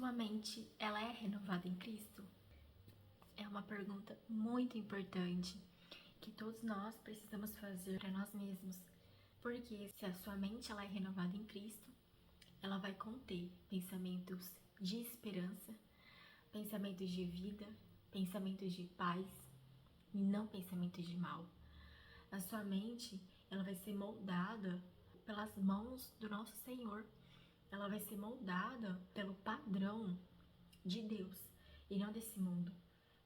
sua mente, ela é renovada em Cristo? É uma pergunta muito importante que todos nós precisamos fazer para nós mesmos. Porque se a sua mente ela é renovada em Cristo, ela vai conter pensamentos de esperança, pensamentos de vida, pensamentos de paz e não pensamentos de mal. A sua mente, ela vai ser moldada pelas mãos do nosso Senhor. Ela vai ser moldada pelo padrão de Deus e não desse mundo.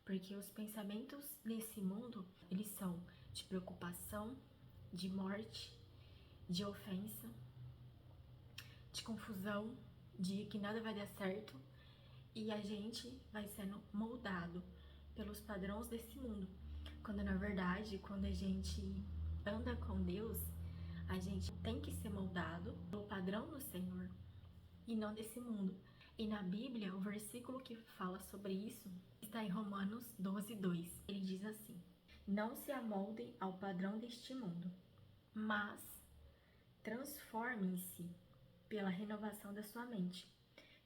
Porque os pensamentos nesse mundo, eles são de preocupação, de morte, de ofensa, de confusão, de que nada vai dar certo. E a gente vai sendo moldado pelos padrões desse mundo. Quando na verdade, quando a gente anda com Deus, a gente tem que ser moldado pelo padrão do Senhor e não desse mundo. E na Bíblia, o versículo que fala sobre isso está em Romanos 12:2. Ele diz assim: não se amoldem ao padrão deste mundo, mas transformem-se pela renovação da sua mente,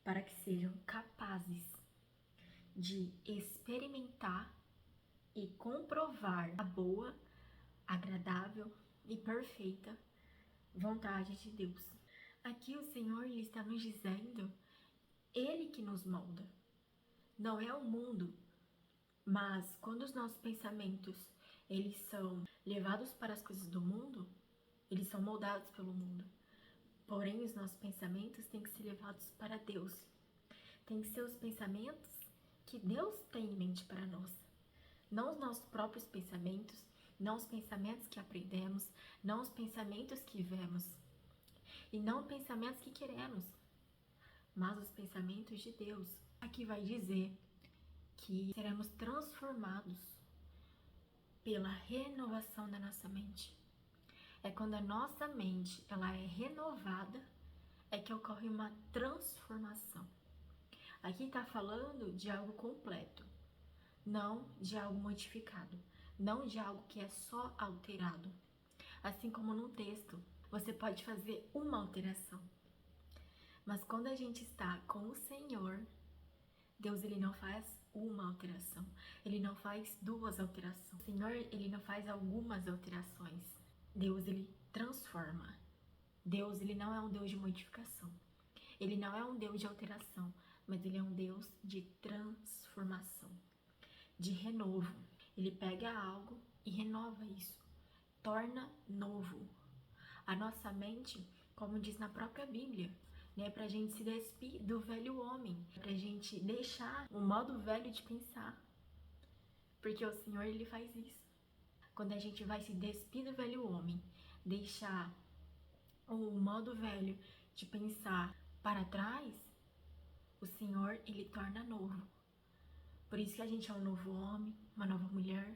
para que sejam capazes de experimentar e comprovar a boa, agradável e perfeita vontade de Deus. Aqui o Senhor ele está nos dizendo, Ele que nos molda, não é o mundo. Mas quando os nossos pensamentos eles são levados para as coisas do mundo, eles são moldados pelo mundo. Porém, os nossos pensamentos têm que ser levados para Deus. Tem que ser os pensamentos que Deus tem em mente para nós. Não os nossos próprios pensamentos, não os pensamentos que aprendemos, não os pensamentos que vemos. E não pensamentos que queremos, mas os pensamentos de Deus. Aqui vai dizer que seremos transformados pela renovação da nossa mente. É quando a nossa mente ela é renovada, é que ocorre uma transformação. Aqui está falando de algo completo, não de algo modificado, não de algo que é só alterado. Assim como num texto, você pode fazer uma alteração. Mas quando a gente está com o Senhor, Deus ele não faz uma alteração, ele não faz duas alterações. O Senhor ele não faz algumas alterações. Deus ele transforma. Deus ele não é um Deus de modificação. Ele não é um Deus de alteração, mas ele é um Deus de transformação, de renovo. Ele pega algo e renova isso, torna novo. A nossa mente, como diz na própria Bíblia, né, pra gente se despir do velho homem, pra gente deixar o modo velho de pensar. Porque o Senhor, ele faz isso. Quando a gente vai se despir do velho homem, deixar o modo velho de pensar para trás, o Senhor, ele torna novo. Por isso que a gente é um novo homem, uma nova mulher,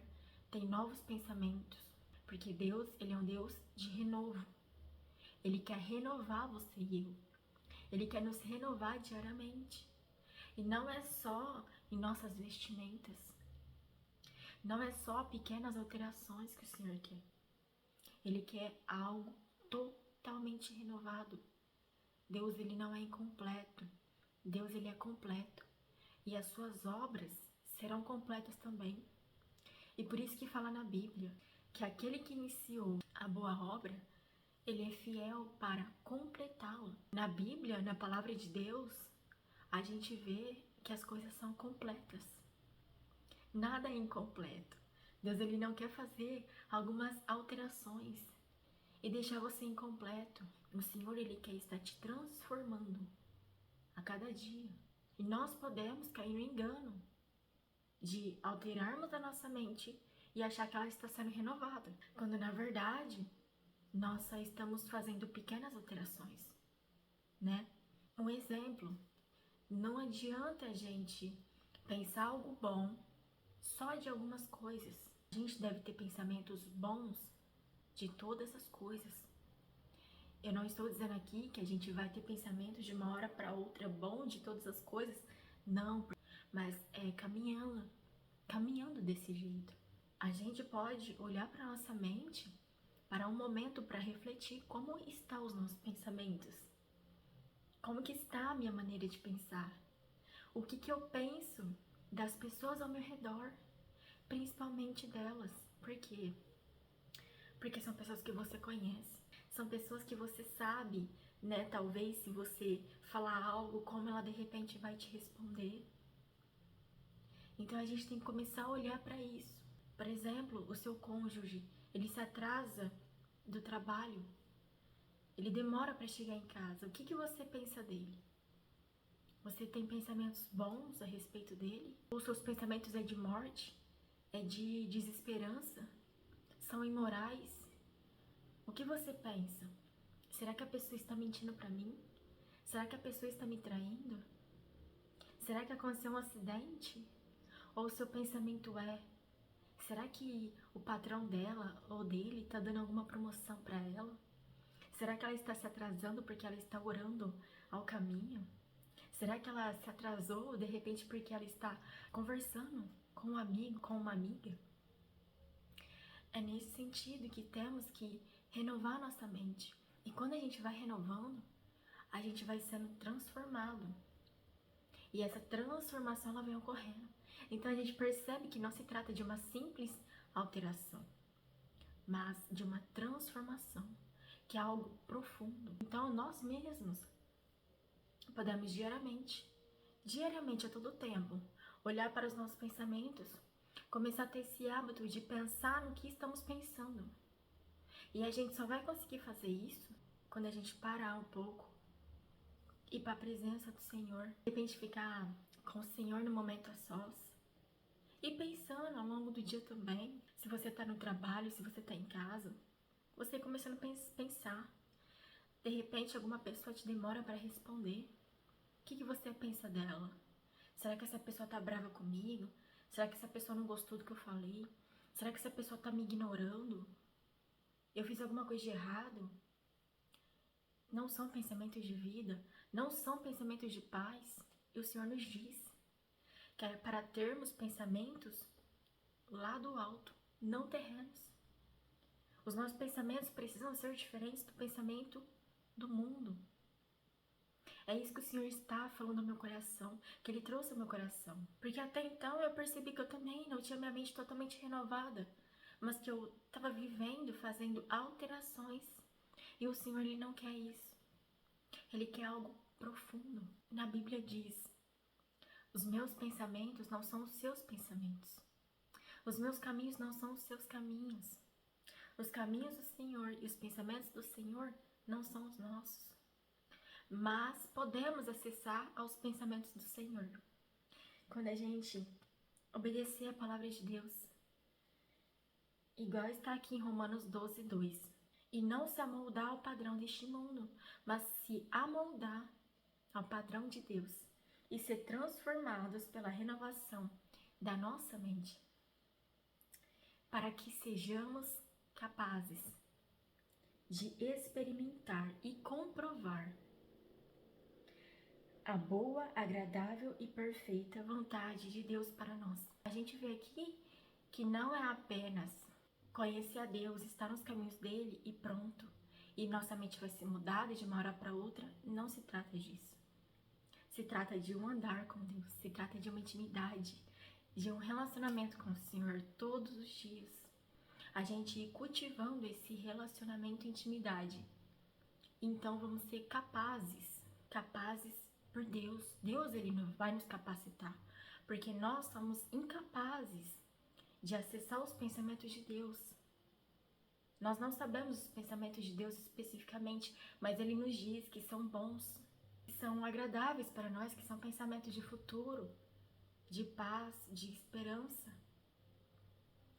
tem novos pensamentos. Porque Deus, ele é um Deus de renovo. Ele quer renovar você e eu. Ele quer nos renovar diariamente. E não é só em nossas vestimentas. Não é só pequenas alterações que o Senhor quer. Ele quer algo totalmente renovado. Deus, ele não é incompleto. Deus, ele é completo. E as suas obras serão completas também. E por isso que fala na Bíblia que aquele que iniciou a boa obra, ele é fiel para completá-la. Na Bíblia, na palavra de Deus, a gente vê que as coisas são completas. Nada é incompleto. Deus ele não quer fazer algumas alterações e deixar você incompleto. O Senhor ele quer estar te transformando a cada dia. E nós podemos cair no engano de alterarmos a nossa mente e achar que ela está sendo renovada, quando na verdade nós só estamos fazendo pequenas alterações, né? Um exemplo, não adianta a gente pensar algo bom só de algumas coisas. A gente deve ter pensamentos bons de todas as coisas. Eu não estou dizendo aqui que a gente vai ter pensamentos de uma hora para outra bom de todas as coisas, não, mas é caminhando desse jeito. A gente pode olhar para nossa mente para um momento para refletir como estão os nossos pensamentos. Como que está a minha maneira de pensar? que eu penso das pessoas ao meu redor, principalmente delas. Por quê? Porque são pessoas que você conhece, são pessoas que você sabe, né? Talvez se você falar algo, como ela de repente vai te responder. Então a gente tem que começar a olhar para isso. Por exemplo, o seu cônjuge, ele se atrasa do trabalho, ele demora para chegar em casa. O que você pensa dele? Você tem pensamentos bons a respeito dele? Ou seus pensamentos é de morte? É de desesperança? São imorais? O que você pensa? Será que a pessoa está mentindo para mim? Será que a pessoa está me traindo? Será que aconteceu um acidente? Ou o seu pensamento é: será que o patrão dela ou dele está dando alguma promoção para ela? Será que ela está se atrasando porque ela está orando ao caminho? Será que ela se atrasou de repente porque ela está conversando com um amigo, com uma amiga? É nesse sentido que temos que renovar nossa mente. E quando a gente vai renovando, a gente vai sendo transformado. E essa transformação ela vem ocorrendo. Então a gente percebe que não se trata de uma simples alteração, mas de uma transformação, que é algo profundo. Então nós mesmos podemos diariamente a todo tempo, olhar para os nossos pensamentos, começar a ter esse hábito de pensar no que estamos pensando. E a gente só vai conseguir fazer isso quando a gente parar um pouco, ir para a presença do Senhor, de repente ficar com o Senhor no momento a sós, e pensando ao longo do dia também, se você está no trabalho, se você está em casa, você começando a pensar. De repente alguma pessoa te demora para responder. O que você pensa dela? Será que essa pessoa tá brava comigo? Será que essa pessoa não gostou do que eu falei? Será que essa pessoa tá me ignorando? Eu fiz alguma coisa de errado? Não são pensamentos de vida, não são pensamentos de paz. E o Senhor nos diz que é para termos pensamentos lá do alto, não terrenos. Os nossos pensamentos precisam ser diferentes do pensamento do mundo. É isso que o Senhor está falando ao meu coração, que Ele trouxe ao meu coração. Porque até então eu percebi que eu também não tinha minha mente totalmente renovada, mas que eu estava vivendo, fazendo alterações. E o Senhor, Ele não quer isso. Ele quer algo profundo. Na Bíblia diz: os meus pensamentos não são os seus pensamentos. Os meus caminhos não são os seus caminhos. Os caminhos do Senhor e os pensamentos do Senhor não são os nossos. Mas podemos acessar aos pensamentos do Senhor quando a gente obedecer a palavra de Deus, igual está aqui em Romanos 12:2. E não se amoldar ao padrão deste mundo, mas se amoldar ao padrão de Deus e ser transformados pela renovação da nossa mente, para que sejamos capazes de experimentar e comprovar a boa, agradável e perfeita vontade de Deus para nós. A gente vê aqui que não é apenas conhecer a Deus, estar nos caminhos dele e pronto, e nossa mente vai ser mudada de uma hora para outra. Não se trata disso. Se trata de um andar com Deus, se trata de uma intimidade, de um relacionamento com o Senhor todos os dias. A gente ir cultivando esse relacionamento e intimidade. Então vamos ser capazes por Deus. Deus, Ele vai nos capacitar, porque nós somos incapazes de acessar os pensamentos de Deus. Nós não sabemos os pensamentos de Deus especificamente, mas Ele nos diz que são bons, que são agradáveis para nós, que são pensamentos de futuro, de paz, de esperança.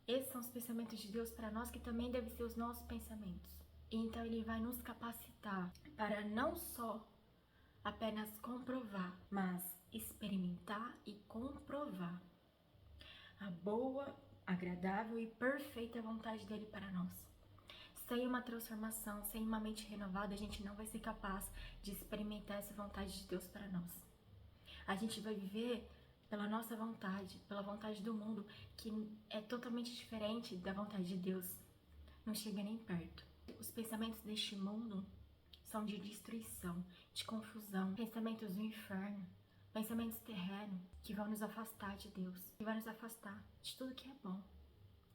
Esses são os pensamentos de Deus para nós, que também devem ser os nossos pensamentos. Então Ele vai nos capacitar para não só apenas comprovar, mas experimentar e comprovar a boa, agradável e perfeita vontade dele para nós. Sem uma transformação, sem uma mente renovada, a gente não vai ser capaz de experimentar essa vontade de Deus para nós. A gente vai viver pela nossa vontade, pela vontade do mundo, que é totalmente diferente da vontade de Deus. Não chega nem perto. Os pensamentos deste mundo são de destruição, de confusão, pensamentos do inferno, pensamentos terrenos que vão nos afastar de Deus, que vão nos afastar de tudo que é bom,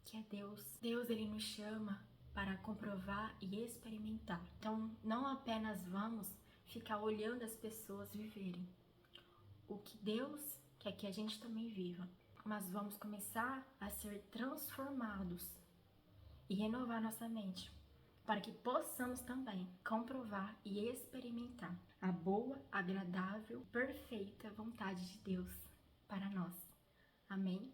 que é Deus. Deus, ele nos chama para comprovar e experimentar. Então, não apenas vamos ficar olhando as pessoas viverem o que Deus quer que a gente também viva, mas vamos começar a ser transformados e renovar nossa mente, para que possamos também comprovar e experimentar a boa, agradável, perfeita vontade de Deus para nós. Amém?